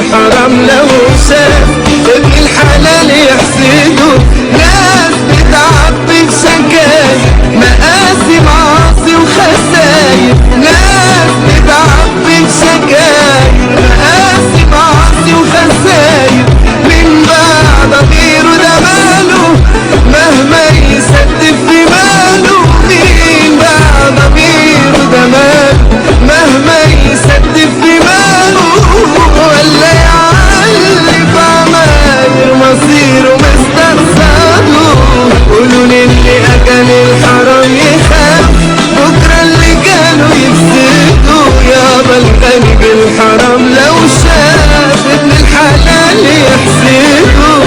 الحرام لو شاف ابن الحلال يحسده، ناس بتعبي بشكاير مقاسي معاصي وخساير، ناس بتعبي بشكاير مقاسي معاصي وخساير، من بعد غيره ده ماله مهما يسدف في ماله، من بعد غيره ده ماله مهما يسدف في ماله، ولا يعلف عماير مصيره مستقصده. قولوا للي اكل الحرام يخاف بكره اللي كانوا يفسدوا، يابا الغني بالحرام لو شاف ابن الحلال يحسده.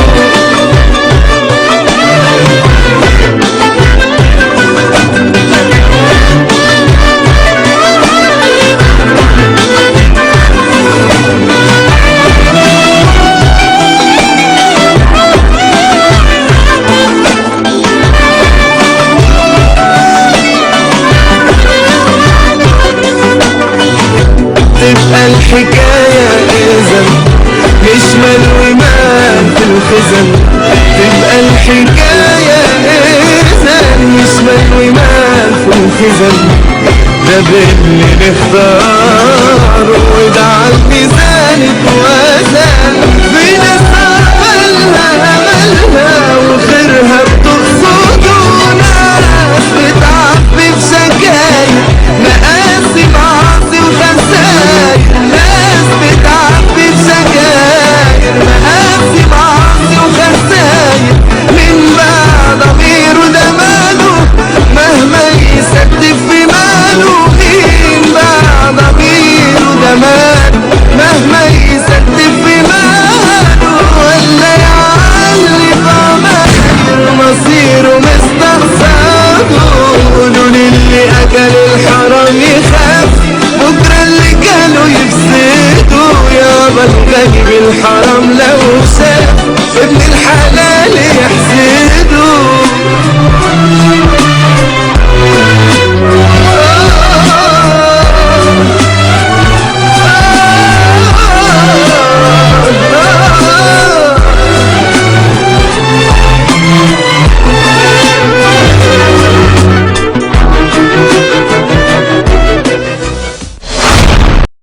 تبقى الحكاية إذن مش مال في الخزن، تبقى الحكاية إذن مش مال في الخزن، ده باللي نختاره وده عالميزان اتوزن.